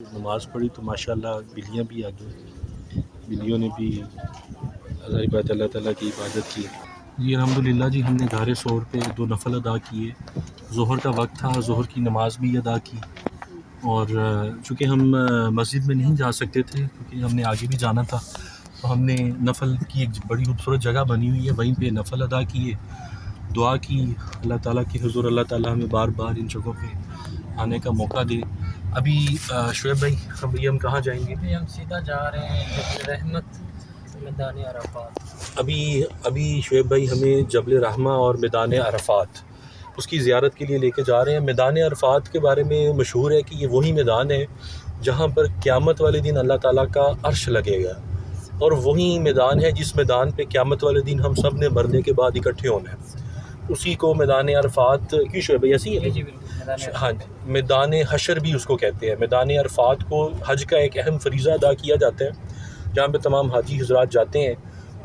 نماز پڑھی تو ماشاءاللہ بلیاں بھی آ گئیں، بلیوں نے بھی ظاہر بات اللہ تعالیٰ کی عبادت کی جی۔ الحمدللہ جی، ہم نے غار ثور پہ 2 نفل ادا کیے، ظہر کا وقت تھا، ظہر کی نماز بھی ادا کی، اور چونکہ ہم مسجد میں نہیں جا سکتے تھے کیونکہ ہم نے آگے بھی جانا تھا، تو ہم نے نفل کی ایک بڑی خوبصورت جگہ بنی ہوئی ہے، وہیں پہ نفل ادا کیے، دعا کی اللہ تعالیٰ کی حضور اللہ تعالیٰ ہمیں بار بار ان جگہوں پہ آنے کا موقع دے۔ ابھی شعیب بھائی ہم کہاں جائیں گے؟ ہم سیدھا جا رہے ہیں جبل رحمت میدان عرفات۔ ابھی شعیب بھائی ہمیں جبل رحمہ اور میدان عرفات اس کی زیارت کے لیے لے کے جا رہے ہیں۔ میدان عرفات کے بارے میں مشہور ہے کہ یہ وہی میدان ہے جہاں پر قیامت والے دن اللہ تعالیٰ کا عرش لگے گا، اور وہی میدان ہے جس میدان پہ قیامت والے دن ہم سب نے مرنے کے بعد اکٹھے ہونا ہے، اسی کو میدان عرفات کی شعیب بھائی ایسی ہے؟ جی بالکل، ہاں جی، میدان حشر بھی اس کو کہتے ہیں۔ میدان عرفات کو حج کا ایک اہم فریضہ ادا کیا جاتا ہے جہاں پہ تمام حاجی حضرات جاتے ہیں،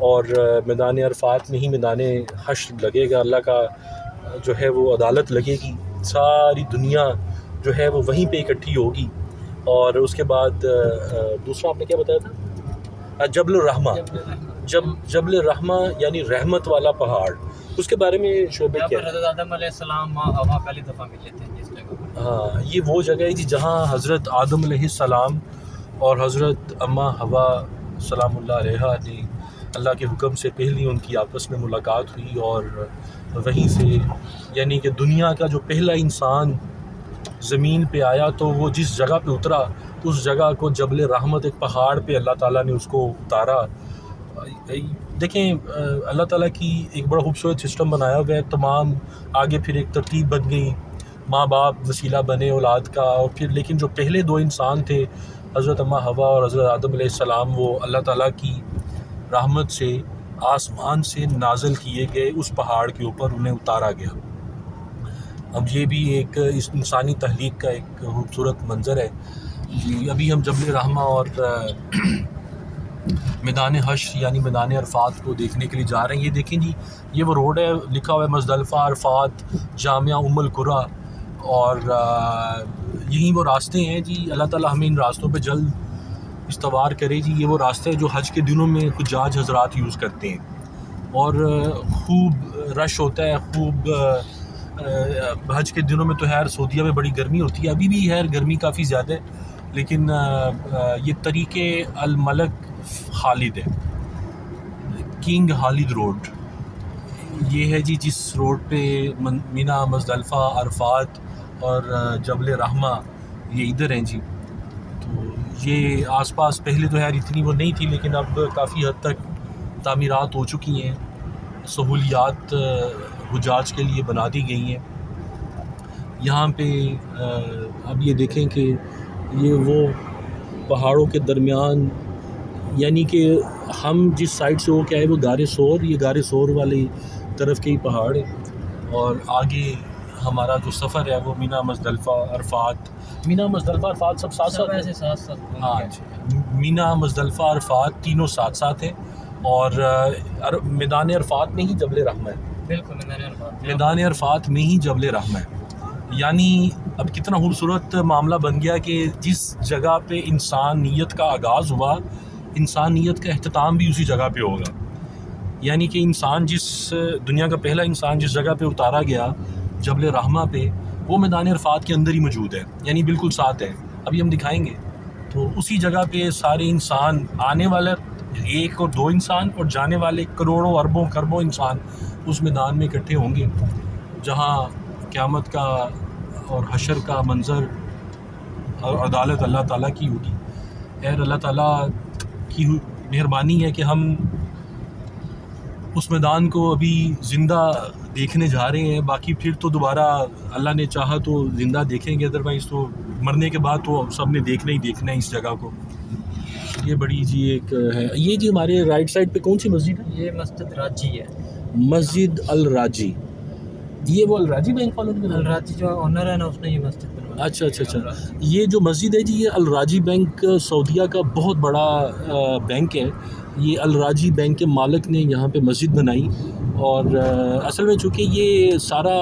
اور میدان عرفات میں ہی میدان حشر لگے گا، اللہ کا جو ہے وہ عدالت لگے گی، ساری دنیا جو ہے وہ وہیں پہ اکٹھی ہوگی۔ اور اس کے بعد دوسرا آپ نے کیا بتایا تھا؟ جبل الرحمہ، جبل الرحمہ یعنی رحمت والا پہاڑ، اس کے بارے میں شعبے کیا ہے؟ حضرت آدم علیہ السلام وہاں پہلی دفعہ ملے تھے جس جگہ پر۔ ہاں، یہ وہ جگہ ہے جی جہاں حضرت آدم علیہ السلام اور حضرت اماں حوا سلام اللہ علیہا نے اللہ کے حکم سے پہلی ان کی آپس میں ملاقات ہوئی، اور وہیں سے یعنی کہ دنیا کا جو پہلا انسان زمین پہ آیا تو وہ جس جگہ پہ اترا اس جگہ کو جبل رحمت، ایک پہاڑ پہ اللہ تعالیٰ نے اس کو اتارا۔ دیکھیں اللہ تعالیٰ کی ایک بڑا خوبصورت سسٹم بنایا ہوا ہے، تمام آگے پھر ایک ترتیب بن گئی، ماں باپ وسیلہ بنے اولاد کا، اور پھر لیکن جو پہلے 2 انسان تھے حضرت اماں حوا اور حضرت آدم علیہ السلام، وہ اللہ تعالیٰ کی رحمت سے آسمان سے نازل کیے گئے، اس پہاڑ کے اوپر انہیں اتارا گیا۔ اب یہ بھی ایک اس انسانی تخلیق کا ایک خوبصورت منظر ہے جی۔ ابھی ہم جبل رحمہ اور میدان حشر یعنی میدان عرفات کو دیکھنے کے لیے جا رہے ہیں۔ یہ دیکھیں جی، یہ وہ روڈ ہے، لکھا ہوا ہے مزدلفہ عرفات جامعہ القریٰ، اور یہی وہ راستے ہیں جی۔ اللہ تعالیٰ ہمیں ان راستوں پہ جلد استوار کرے جی۔ یہ وہ راستے ہیں جو حج کے دنوں میں حجاج حضرات یوز کرتے ہیں، اور خوب رش ہوتا ہے، خوب حج کے دنوں میں تو خیر سعودیہ میں بڑی گرمی ہوتی ہے، ابھی بھی خیر گرمی کافی زیادہ ہے، لیکن یہ طریق الملک خالد ہے، کنگ خالد روڈ یہ ہے جی، جس روڈ پہ مینا، مزدلفہ، عرفات اور جبل رحمہ یہ ادھر ہیں جی۔ تو یہ آس پاس پہلے تو خیر اتنی وہ نہیں تھی، لیکن اب کافی حد تک تعمیرات ہو چکی ہیں، سہولیات حجاج کے لیے بنا دی گئی ہیں یہاں پہ۔ اب یہ دیکھیں کہ یہ وہ پہاڑوں کے درمیان، یعنی کہ ہم جس سائڈ سے ہو کے آئے وہ غار ثور، یہ غار ثور والی طرف کے ہی پہاڑ ہے، اور آگے ہمارا جو سفر ہے وہ مینا، مزدلفہ، عرفات، مینا، مزدلفہ، عرفات سب ساتھ ساتھ ایسے ساتھ ہاں جی، مینا، مزدلفہ، عرفات تینوں ساتھ ساتھ ہیں، اور میدان عرفات میں ہی جبل رحمہ ہے۔ بالکل، میدان عرفات میں ہی جبل رحمہ ہے، یعنی اب کتنا خوبصورت معاملہ بن گیا کہ جس جگہ پہ انسانیت کا آغاز ہوا، انسانیت کا اختتام بھی اسی جگہ پہ ہوگا، یعنی کہ انسان جس دنیا کا پہلا انسان جس جگہ پہ اتارا گیا جبل رحمہ پہ، وہ میدان عرفات کے اندر ہی موجود ہے، یعنی بالکل ساتھ ہے، ابھی ہم دکھائیں گے۔ تو اسی جگہ پہ سارے انسان، آنے والا 1 اور 2 انسان اور جانے والے کروڑوں اربوں خربوں انسان اس میدان میں اکٹھے ہوں گے، جہاں قیامت کا اور حشر کا منظر اور عدالت اللہ تعالیٰ کی ہوگی۔ خیر اللہ تعالیٰ کی مہربانی ہے کہ ہم اس میدان کو ابھی زندہ دیکھنے جا رہے ہیں، باقی پھر تو دوبارہ اللہ نے چاہا تو زندہ دیکھیں گے، ادروائز تو مرنے کے بعد تو سب نے دیکھنا ہی دیکھنا ہے اس جگہ کو۔ یہ بڑی جی ایک ہے، یہ جی ہمارے رائٹ سائڈ پہ کون سی مسجد ہے؟ یہ مسجد راجی ہے، مسجد الراجی، یہ وہ الراجی بینک والوں کی؟ الراجی جو آنر ہے نا، اس نے یہ مسجد بنوائی۔ اچھا، یہ جو مسجد ہے جی، یہ الراجی بینک سعودیہ کا بہت بڑا بینک ہے، یہ الراجی بینک کے مالک نے یہاں پہ مسجد بنائی، اور اصل میں چونکہ یہ سارا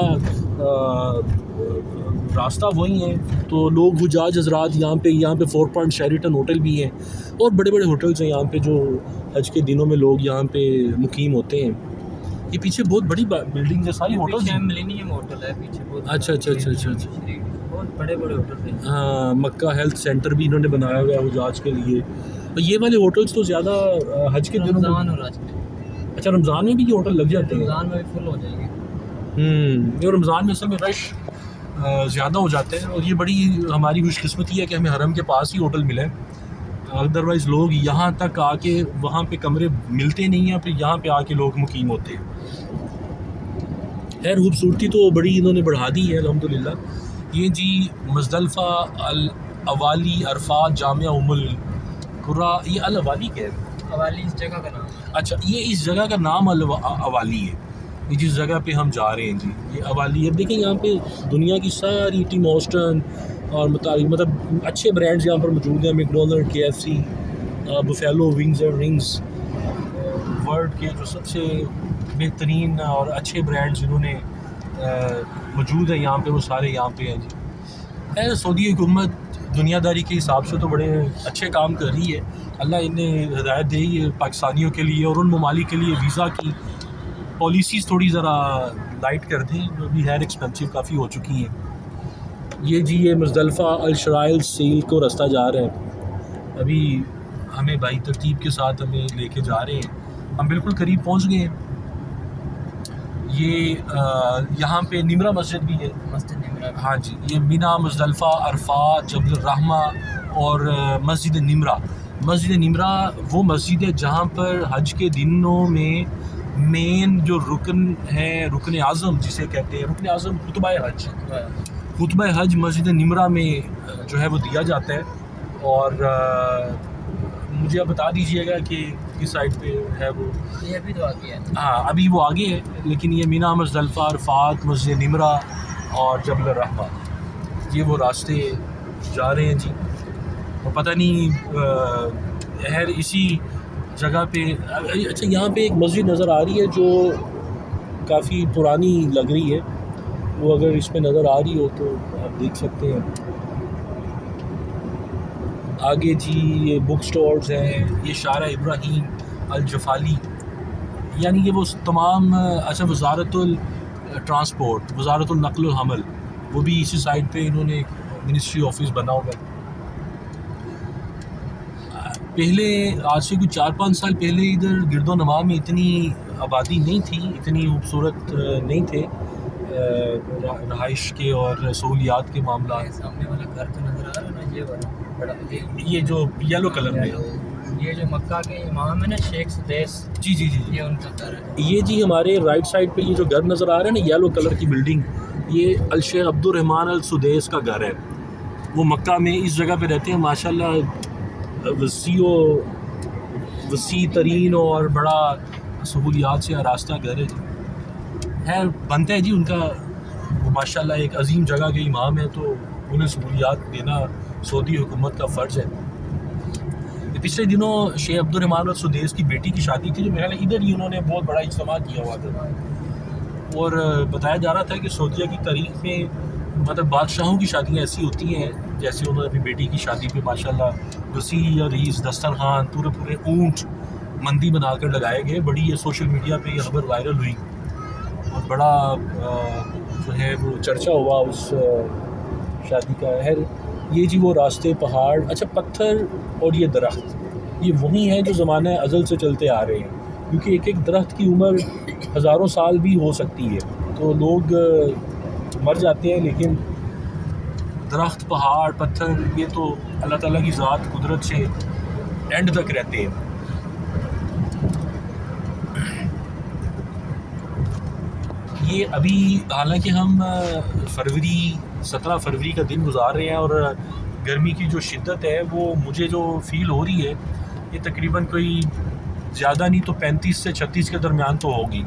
راستہ وہی ہے. تو لوگ حجاج حضرات یہاں پہ 4 پوائنٹ شیریٹن ہوٹل بھی ہیں اور بڑے بڑے ہوٹلز ہیں یہاں پہ جو حج کے دنوں میں لوگ یہاں پہ مقیم ہوتے ہیں. یہ پیچھے بہت بڑی بلڈنگ ہے, ساری ہوٹلز ہیں. ملینیم ہوٹل ہے پیچھے بہت. اچھا, بہت بڑے بڑے ہوٹل ہیں. ہاں, مکہ ہیلتھ سینٹر بھی انہوں نے بنایا ہوا ہے حجاج کے لیے. یہ والے ہوٹلز تو زیادہ حج کے دنوں میں. اچھا, رمضان میں بھی یہ ہوٹل لگ جاتے ہیں؟ رمضان میں بھی فل ہو جائیں گے. یہ رمضان میں اصل میں رش زیادہ ہو جاتے ہیں, اور یہ بڑی ہماری خوش قسمتی ہے کہ ہمیں حرم کے پاس ہی ہوٹل ملے. ادروائز لوگ یہاں تک آ کے وہاں پہ کمرے ملتے نہیں ہیں, پھر یہاں پہ آ کے لوگ مقیم ہوتے ہیں. خیر, خوبصورتی تو بڑی انہوں نے بڑھا دی ہے الحمدللہ. یہ جی مزدلفہ الاوالی عرفات جامعہ القرا, یہ الاوالی کیا ہے؟ اوالی اس جگہ کا نام ہے. اچھا, یہ اس جگہ کا نام اوالی ہے. یہ جس جگہ پہ ہم جا رہے ہیں جی, یہ اوالی ہے. دیکھیں یہاں پہ دنیا کی ساری ٹیم آسٹن اور مطلب اچھے برانڈز یہاں پر موجود ہیں. McDonald, KFC, buffalo wings and rings, world کے جو سب سے بہترین اور اچھے برانڈ جنہوں نے موجود ہیں یہاں پہ, وہ سارے یہاں پہ ہیں جی. سعودی حکومت دنیا داری کے حساب سے تو بڑے اچھے کام کر رہی ہے. اللہ انہیں ہدایت دے ہے پاکستانیوں کے لیے, اور ان ممالک کے لیے ویزا کی پالیسیز تھوڑی ذرا لائٹ کر دیں, جو بھی ہے ایکسپینسو کافی ہو چکی ہیں. یہ جی یہ مزدلفہ الشرائل سیل کو راستہ جا رہا ہے. ابھی ہمیں بھائی ترتیب کے ساتھ ہمیں لے کے جا رہے ہیں, ہم بالکل قریب پہنچ گئے ہیں. یہ یہاں پہ نمرہ مسجد بھی ہے. مسجد نمرہ. ہاں جی, یہ مینا, مزدلفہ, عرفات, جبل الرحمہ اور مسجد نمرہ. مسجد نمرہ وہ مسجد ہے جہاں پر حج کے دنوں میں مین جو رکن ہے, رکن اعظم جسے کہتے ہیں, رکن اعظم خطبہ حج. خطبہ حج مسجد نمرہ میں جو ہے وہ دیا جاتا ہے. اور مجھے آپ بتا دیجئے گا کہ کس سائڈ پہ ہے وہ. یہ ابھی تو آگے ہے. ہاں, ابھی وہ آگے ہے, لیکن یہ مینا, مزدلفہ, عرفات, مسجد نمرہ اور جبل الرحمہ, یہ وہ راستے جا رہے ہیں جی. اور پتہ نہیں اسی جگہ پہ. اچھا, یہاں پہ ایک مسجد نظر آ رہی ہے جو کافی پرانی لگ رہی ہے, وہ اگر اس پہ نظر آ رہی ہو تو آپ دیکھ سکتے ہیں. آگے جی یہ بک سٹورز ہیں, یہ شارع ابراہیم الجفالی, یعنی یہ وہ تمام. اچھا, وزارت الٹرانسپورٹ, وزارت النقل و حمل, وہ بھی اسی سائڈ پہ انہوں نے منسٹری آفس بنا ہوا ہے. پہلے آج سے کچھ 4-5 سال پہلے ادھر گرد و نواح میں اتنی آبادی نہیں تھی, اتنی خوبصورت نہیں تھے رہائش کے اور سہولیات کے معاملات. سامنے والا گھر تو نظر آ رہا ہے نا, یہ والا بڑا, یہ جو یلو کلر میں, یہ جو مکہ کے امام ہے نا شیخ سدیس, جی, یہ ان کا گھر ہے. یہ جی ہمارے رائٹ سائڈ پہ یہ جو گھر نظر آ رہا ہے نا, یلو کلر کی بلڈنگ, یہ الشیخ عبد الرحمن السدیس کا گھر ہے. وہ مکہ میں اس جگہ پہ رہتے ہیں. ماشاءاللہ وسیع ترین اور بڑا سہولیات سے آراستہ گھر ہے جی. بنتا ہے جی ان کا, وہ ماشاءاللہ ایک عظیم جگہ کے امام ہے, تو انہیں سہولیات دینا سعودی حکومت کا فرض ہے. پچھلے دنوں شیخ عبد الرحمن السدیس کی بیٹی کی شادی تھی, جو میرا ادھر ہی انہوں نے بہت بڑا اجتماع کیا ہوا تھا, اور بتایا جا رہا تھا کہ سعودیہ کی تاریخ میں مطلب بادشاہوں کی شادیاں ایسی ہوتی ہیں, جیسے انہوں نے اپنی بیٹی کی شادی پہ ماشاءاللہ وسیع اور عریض دسترخوان, پورے اونٹ مندی بنا کر لگائے گئے. بڑی یہ سوشل میڈیا پہ یہ خبر وائرل ہوئی اور بڑا جو ہے وہ چرچا ہوا اس شادی کا. یہ جی وہ راستے, پہاڑ, اچھا پتھر اور یہ درخت, یہ وہی ہیں جو زمانہ ازل سے چلتے آ رہے ہیں, کیونکہ ایک درخت کی عمر ہزاروں سال بھی ہو سکتی ہے. تو لوگ مر جاتے ہیں, لیکن درخت, پہاڑ, پتھر, یہ تو اللہ تعالیٰ کی ذات قدرت سے اینڈ تک رہتے ہیں. یہ ابھی حالانکہ ہم 17 فروری کا دن گزار رہے ہیں, اور گرمی کی جو شدت ہے وہ مجھے جو فیل ہو رہی ہے, یہ تقریباً کوئی زیادہ نہیں تو 35 سے 36 کے درمیان تو ہوگی.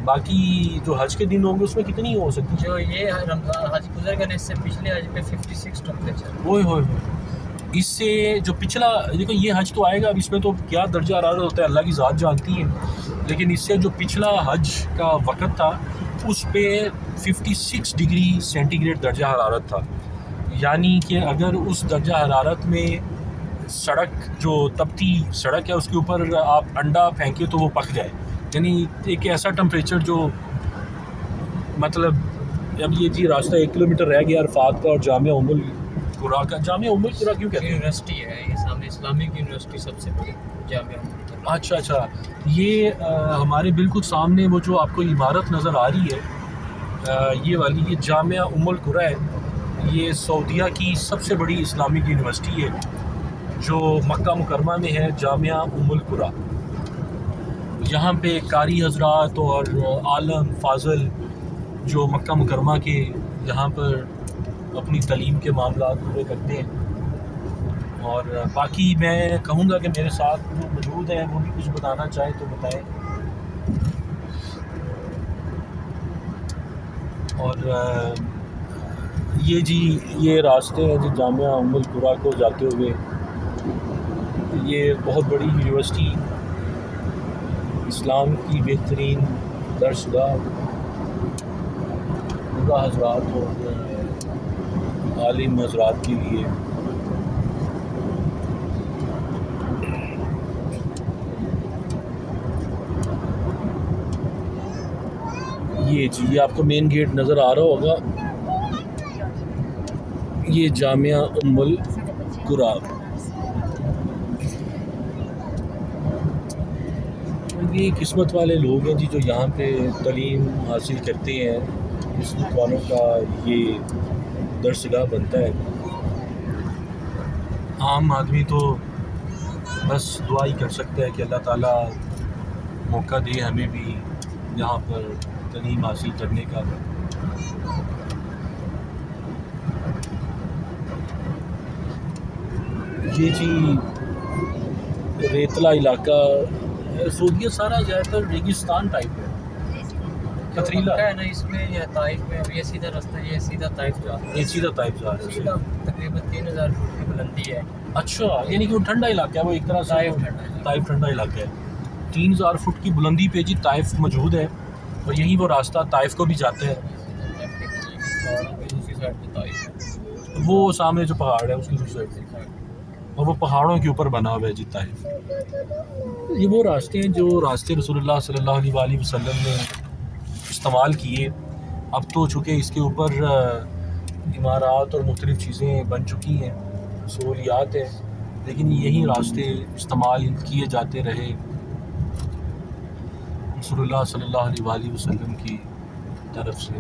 باقی جو حج کے دن ہوں گے اس میں کتنی ہو سکتی ہے؟ جو یہ حج گزر گئے اس سے پچھلے حج پہ 56 ٹمپریچر. ہوئے اس سے جو پچھلا, دیکھو یہ حج تو آئے گا, اب اس میں تو کیا درجہ حرارت ہوتا ہے اللہ کی ذات جانتی ہے, لیکن اس سے جو پچھلا حج کا وقت تھا اس پہ 56 ڈگری سینٹی گریڈ درجہ حرارت تھا، یعنی کہ اگر اس درجہ حرارت میں سڑک جو تپتی سڑک ہے اس کے اوپر آپ انڈا پھینکے تو وہ پک جائے، یعنی ایک ایسا ٹمپریچر جو مطلب اب یہ جی راستہ 1 کلومیٹر رہ گیا عرفات کا اور جامعہ ام القریٰ کا. جامعہ ام القریٰ کیوں کہتے ہیں؟ یونیورسٹی ہے یہ سامنے، اسلامک یونیورسٹی سب سے بڑی جامعہ ام القریٰ. اچھا یہ ہمارے بالکل سامنے وہ جو آپ کو عمارت نظر آ رہی ہے یہ والی، یہ جامعہ ام القریٰ ہے. یہ سعودیہ کی سب سے بڑی اسلامک یونیورسٹی ہے جو مکہ مکرمہ میں ہے، جامعہ ام القریٰ. یہاں پہ قاری حضرات اور عالم فاضل جو مکہ مکرمہ کے یہاں پر اپنی تعلیم کے معاملات پورے کرتے ہیں. اور باقی میں کہوں گا کہ میرے ساتھ جو موجود ہیں وہ بھی کچھ بتانا چاہیں تو بتائیں. اور یہ جی یہ راستے ہیں جی جامعہ ام القریٰ کو جاتے ہوئے. یہ بہت بڑی یونیورسٹی، اسلام کی بہترین درس گاہ، بڑا حضرات اور عالم حضرات کے لیے. یہ جی یہ آپ کو مین گیٹ نظر آ رہا ہوگا، یہ جامعہ ام القریٰ. یہ قسمت والے لوگ ہیں جی جو یہاں پہ تعلیم حاصل کرتے ہیں، قسمت والوں کا یہ درس گاہ بنتا ہے. عام آدمی تو بس دعا ہی کر سکتا ہے کہ اللہ تعالیٰ موقع دے ہمیں بھی یہاں پر تعلیم حاصل کرنے کا. یہ جی ریتلا علاقہ، سعودیہ سارا زیادہ تر ریگستان ٹائپ ہے، پتھریلا ہے نا اس میں. یہ طائف میں اب یہ سیدھا راستہ، یہ سیدھا طائف جا رہا ہے. یہ سیدھا طائف جا رہا سیدھا ہے. تقریباً 3000 فٹ کی بلندی ہے. اچھا یعنی کہ وہ ٹھنڈا علاقہ ہے، وہ ایک طرح سے طائف ٹھنڈا ہے. طائف ٹھنڈا علاقہ ہے. 3000 فٹ کی بلندی پہ جی طائف موجود ہے، اور یہی وہ راستہ طائف کو بھی جاتا ہے. دوسری سائڈ پہ طائف ہے. وہ سامنے جو پہاڑ ہے اس کی دوسری سائڈ سے، اور وہ پہاڑوں کے اوپر بنا ہوا ہے جی طائف. یہ وہ راستے ہیں جو راستے رسول اللہ صلی اللہ علیہ وآلہ وسلم نے استعمال کیے. اب تو چونکہ اس کے اوپر عمارات اور مختلف چیزیں بن چکی ہیں، سہولیات ہیں، لیکن یہی راستے استعمال کیے جاتے رہے رسول اللہ صلی اللہ علیہ وآلہ وسلم کی طرف سے.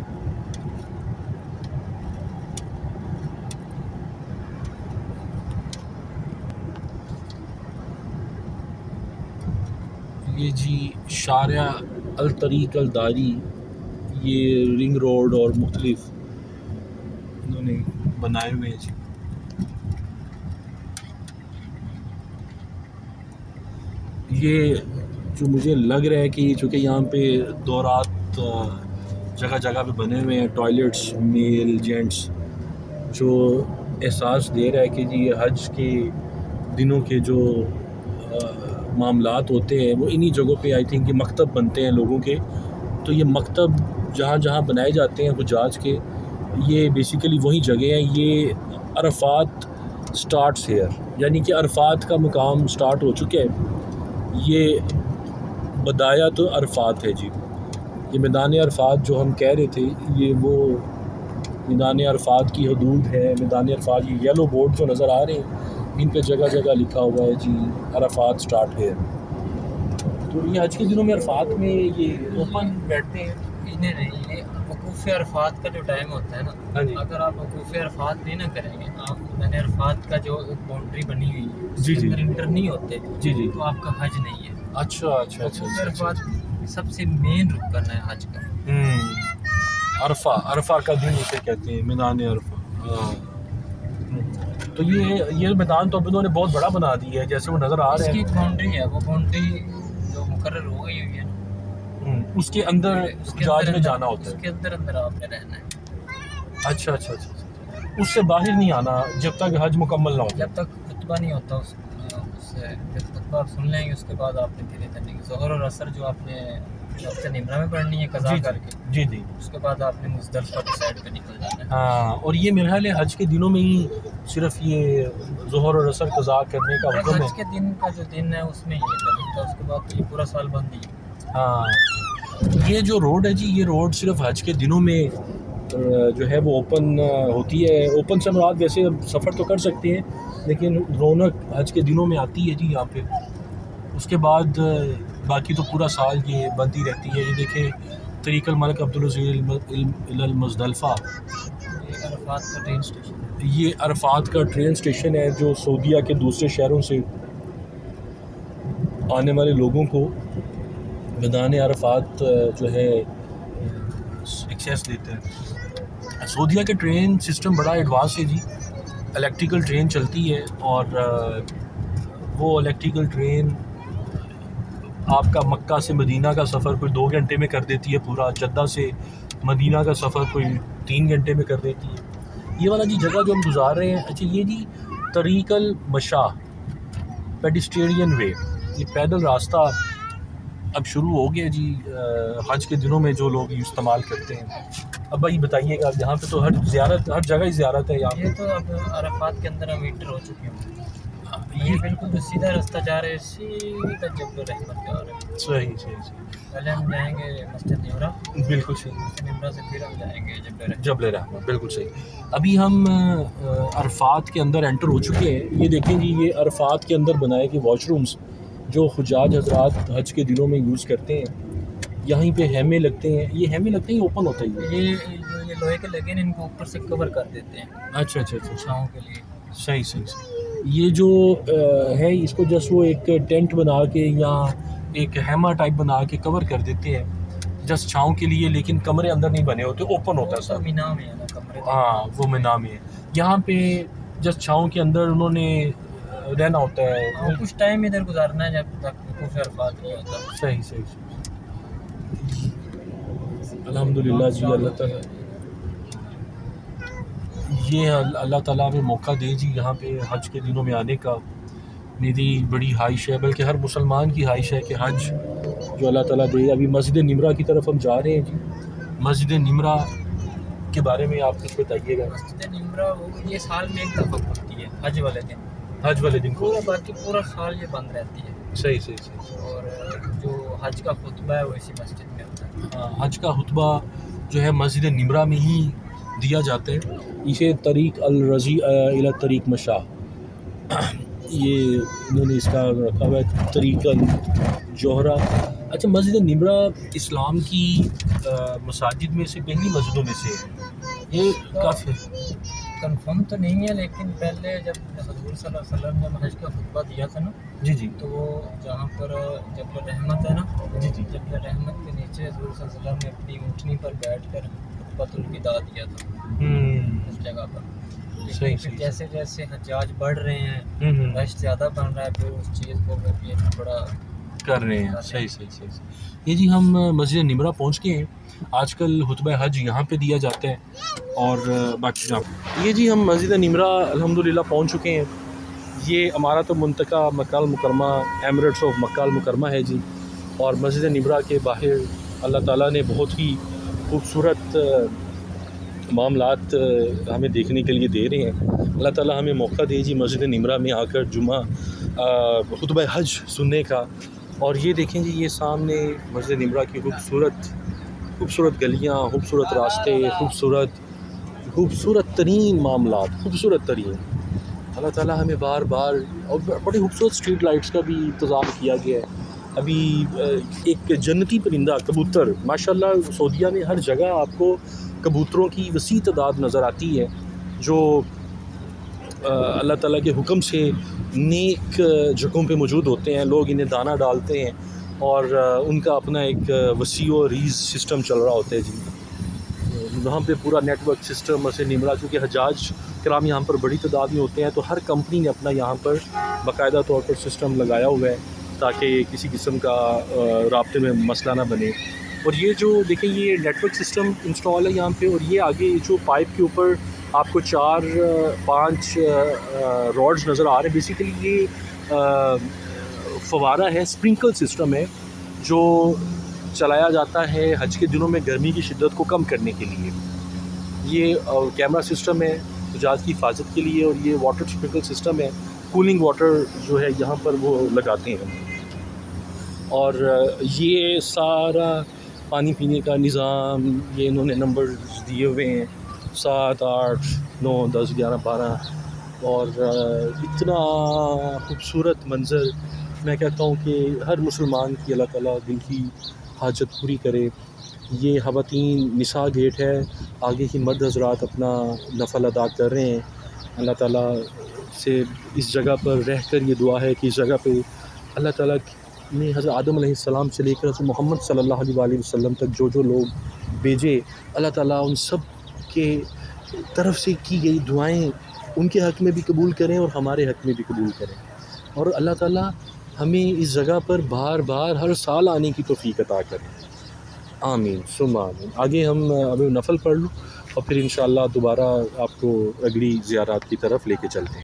یہ جی شارع الطریق الداری، یہ رنگ روڈ اور مختلف انہوں نے بنائے ہوئے ہیں جی. یہ جو مجھے لگ رہا ہے کہ چونکہ یہاں پہ دورات جگہ جگہ پہ بنے ہوئے ہیں، ٹوائلٹس میل جینٹس، جو احساس دے رہا ہے کہ جی یہ حج کے دنوں کے جو معاملات ہوتے ہیں وہ انہی جگہوں پہ آئی تھنک کہ مکتب بنتے ہیں لوگوں کے. تو یہ مکتب جہاں جہاں بنائے جاتے ہیں حجاج کے، یہ بیسیکلی وہی جگہ ہیں. یہ عرفات سٹارٹس ہیئر، یعنی کہ عرفات کا مقام سٹارٹ ہو چکا ہے. یہ بدایہ تو عرفات ہے جی. یہ میدان عرفات جو ہم کہہ رہے تھے، یہ وہ میدان عرفات کی حدود ہے. میدان عرفات، یہ یلو بورڈ جو نظر آ رہے ہیں ان پہ جگہ جگہ لکھا ہوا ہے جی عرفات سٹارٹ ہے. تو یہ حج کے دنوں میں عرفات میں یہ اوپن بیٹھتے ہیں. نہیں، یہ وقوف عرفات کا جو ٹائم ہوتا ہے نا، ہاں جی. اگر آپ وقوف عرفات نہیں نہ کریں گے، آپ میدان عرفات کا جو ایک باؤنڈری بنی ہوئی ہے اس جی کے جی. اندر انٹر نہیں ہوتے جی جی. تو آپ کا حج نہیں ہے. اچھا اچھا اچھا وقوف اچھا. عرفات سب سے مین رکن ہے حج کا. عرفہ کا دن اسے کہتے ہیں، میدان عرفہ. ہاں. تو یہ میدان تو اب انہوں نے بہت بڑا بنا دیا ہے جیسے وہ نظر آ اس رہے کی ہیں. ایک باؤنڈری ہے، وہ باؤنڈری جو مقرر ہو گئی ہوئی ہے نا، اس کے اندر حجاج میں جانا ہوتا اس ہے. کے اندر آپ نے رہنا ہے. اچھا اچھا اچھا. اس سے باہر نہیں آنا جب تک حج مکمل نہ ہو. جب تک خطبہ نہیں ہوتا اس سے پھر خطبہ آپ سن لیں گے، اس کے بعد آپ نے پھر ادھر نہیں، ظہر اور عصر جو آپ نے وقت نمرہ میں پڑھنی ہے قضا کر کے، جی جی اس کے بعد آپ نے مزدلفہ کی سائڈ پہ نکل جانا ہے۔ ہاں، اور یہ میرا خیال ہے حج کے دنوں میں ہی صرف یہ ظہر اور عصر قضا کرنے کا حکم حج ہے۔ کے دن کا جو دن ہے اس میں یہ کرتا ہے، اس کے بعد تو یہ پورا سال بند ہی ہے۔ ہاں، یہ جو روڈ ہے جی، یہ روڈ صرف حج کے دنوں میں جو ہے وہ اوپن ہوتی ہے۔ اوپن سے مراد ویسے سفر تو کر سکتے ہیں، لیکن رونق حج کے دنوں میں آتی ہے جی یہاں پہ۔ اس کے بعد باقی تو پورا سال یہ بند ہی رہتی ہے۔ یہ دیکھیں طریق الملک عبدالعزیز المزدلفہ، یہ عرفات کا ٹرین اسٹیشن ہے۔ یہ عرفات کا ٹرین اسٹیشن ہے جو سعودیہ کے دوسرے شہروں سے آنے والے لوگوں کو میدان عرفات جو ہے ایکسیس دیتے ہیں۔ سعودیہ کے ٹرین سسٹم بڑا ایڈوانس ہے جی، الیکٹریکل ٹرین چلتی ہے، اور وہ الیکٹریکل ٹرین آپ کا مکہ سے مدینہ کا سفر کوئی 2 گھنٹے میں کر دیتی ہے پورا، جدہ سے مدینہ کا سفر کوئی 3 گھنٹے میں کر دیتی ہے۔ یہ والا جی جگہ جو ہم گزار رہے ہیں، اچھا یہ جی طریق المشا پیڈسٹیرین وے، یہ پیدل راستہ اب شروع ہو گیا جی حج کے دنوں میں جو لوگ استعمال کرتے ہیں۔ اب بھائی بتائیے گا، یہاں پہ تو ہر جگہ ہی زیارت ہے یہاں پہ۔ یہ تو اب عرفات کے اندر ہم انٹر ہو چکے ہیں، یہ بالکل جو سیدھا راستہ جا رہے ہیں، سیدھا جبل رحمت جا رہے ہیں۔ صحیح پہلے ہم جائیں گے مسجد نمرہ، بالکل صحیح، مسجد نمرہ سے پھر ہم جائیں گے جبل رحمت۔ جبل رحمت، بالکل صحیح۔ ابھی ہم عرفات کے اندر انٹر ہو چکے ہیں۔ یہ دیکھیں جی، یہ عرفات کے اندر بنائے گئے واش رومز جو حجاج حضرات حج کے دنوں میں یوز کرتے ہیں۔ یہیں پہ خیمے لگتے ہیں، یہ خیمے لگتے ہیں، اوپن ہوتا ہے یہ لوہے کے لگے ہیں، ان کو اوپر سے کور کر دیتے ہیں اچھا چھاؤں کے لیے۔ صحیح۔ یہ جو ہے اس کو جسٹ وہ ایک ٹینٹ بنا کے یا ایک خیمہ ٹائپ بنا کے کور کر دیتے ہیں جسٹ چھاؤں کے لیے، لیکن کمرے اندر نہیں بنے ہوتے، اوپن ہوتا ہے تو سب۔ مینا میں ہے نا کمرے۔ ہاں، وہ مینا میں ہے۔ یہاں پہ جسٹ چھاؤں کے اندر انہوں نے رہنا ہوتا ہے۔ ہاں، کچھ ٹائم ادھر گزارنا ہے جب تک وقوف عرفات نہیں ہوتا۔ صحیح۔ الحمدللہ جی، اللہ تعالیٰ یہ اللہ تعالیٰ ہمیں موقع دے جی یہاں پہ حج کے دنوں میں آنے کا۔ میری بڑی خواہش ہے، بلکہ ہر مسلمان کی خواہش ہے کہ حج جو اللہ تعالیٰ دے۔ ابھی مسجد نمرہ کی طرف ہم جا رہے ہیں جی۔ مسجد نمرہ کے بارے میں آپ کچھ بتائیے گا۔ مسجد نمرہ یہ سال میں ایک دفعہ کھلتی ہے، حج والے دن، حج والے دن کو؟ باقی پورا سال یہ بند رہتی ہے۔ صحیح۔ اور جو حج کا خطبہ ہے وہ اسی مسجد میں ہوتا ہے۔ ہاں، حج کا خطبہ جو ہے مسجد نمرہ میں ہی دیا جاتا ہے۔ اسے طریق الرضی الی طریق مشا، یہ انہوں نے اس کا رکھا ہوا ہے طریق الجوہرہ۔ اچھا، مسجد نمرہ اسلام کی مساجد میں سے پہلی مسجدوں میں سے ہے، یہ کافی کنفرم تو نہیں ہے، لیکن پہلے جب حضور صلی اللہ علیہ وسلم نے حج کا خطبہ دیا تھا نا، جی تو وہ جہاں پر جبل رحمت ہے نا، جی جبل رحمت کے نیچے حضور صلی اللہ علیہ وسلم نے اپنی اونٹنی پر بیٹھ کر خطبۃ الوداع دیا تھا اس جگہ پر۔ صحیح۔ پھر جیسے جیسے حجاج بڑھ رہے ہیں، رش زیادہ بن رہا ہے، پھر اس چیز کو یہ تھوڑا کر رہے ہیں۔ صحیح۔ یہ جی ہم مسجد نمرہ پہنچ گئے ہیں۔ آج کل خطبہ حج یہاں پہ دیا جاتا ہے، اور باقی یہ جی ہم مسجد نمرہ الحمدللہ پہنچ چکے ہیں۔ یہ ہمارا تو منطقہ مکہ المکرمہ، ایمریٹس آف مکہ المکرمہ ہے جی، اور مسجد نمرہ کے باہر اللہ تعالیٰ نے بہت ہی خوبصورت معاملات ہمیں دیکھنے کے لیے دے رہے ہیں۔ اللہ تعالیٰ ہمیں موقع دے جی مسجد نمرہ میں آ کر جمعہ خطبہ حج سننے کا۔ اور یہ دیکھیں جی، یہ سامنے مسجد نمرہ کی خوبصورت گلیاں، خوبصورت راستے، خوبصورت ترین معاملات، خوبصورت ترین۔ اللہ تعالیٰ ہمیں بار بار، اور بڑی خوبصورت اسٹریٹ لائٹس کا بھی انتظام کیا گیا ہے۔ ابھی ایک جنتی پرندہ کبوتر، ماشاءاللہ سعودیہ میں ہر جگہ آپ کو کبوتروں کی وسیع تعداد نظر آتی ہے، جو اللہ تعالیٰ کے حکم سے نیک جگہوں پہ موجود ہوتے ہیں۔ لوگ انہیں دانہ ڈالتے ہیں، اور ان کا اپنا ایک وسیع و ریز سسٹم چل رہا ہوتا ہے جی۔ وہاں پہ پورا نیٹ ورک سسٹم مسجد نمرہ، چونکہ حجاج کرام یہاں پر بڑی تعداد میں ہوتے ہیں، تو ہر کمپنی نے اپنا یہاں پر باقاعدہ طور پر سسٹم لگایا ہوا ہے تاکہ کسی قسم کا رابطے میں مسئلہ نہ بنے۔ اور یہ جو دیکھیں، یہ نیٹ ورک سسٹم انسٹال ہے یہاں پہ، اور یہ آگے جو پائپ کے اوپر آپ کو 4-5 راڈز نظر آ رہے ہیں، بیسیکلی یہ فوارہ ہے، اسپرنکل سسٹم ہے جو چلایا جاتا ہے حج کے دنوں میں گرمی کی شدت کو کم کرنے کے لیے. یہ کیمرہ سسٹم ہے حجاج کی حفاظت کے لیے، اور یہ واٹر اسپرنکل سسٹم ہے، کولنگ واٹر جو ہے یہاں پر وہ لگاتے ہیں. اور یہ سارا پانی پینے کا نظام یہ انہوں نے نمبر دیے ہوئے ہیں 7 8 9 10 11 12، اور اتنا خوبصورت منظر. میں کہتا ہوں کہ ہر مسلمان کی اللہ تعالیٰ دل کی حاجت پوری کرے. یہ خواتین نساء گیٹ ہے، آگے ہی مرد حضرات اپنا نفل ادا کر رہے ہیں. اللہ تعالیٰ سے اس جگہ پر رہ کر یہ دعا ہے کہ اس جگہ پہ اللہ تعالیٰ نے حضرت آدم علیہ السلام سے لے کر حضرت محمد صلی اللہ علیہ وآلہ وسلم تک جو جو لوگ بھیجے، اللہ تعالیٰ ان سب کے طرف سے کی گئی دعائیں ان کے حق میں بھی قبول کریں اور ہمارے حق میں بھی قبول کریں. اور اللہ تعالیٰ ہمیں اس جگہ پر بار بار ہر سال آنے کی توفیق عطا کریں. آمین ثم آمین. آگے ہم ابھی نفل پڑھ لوں اور پھر انشاءاللہ دوبارہ آپ کو اگلی زیارات کی طرف لے کے چلتے ہیں.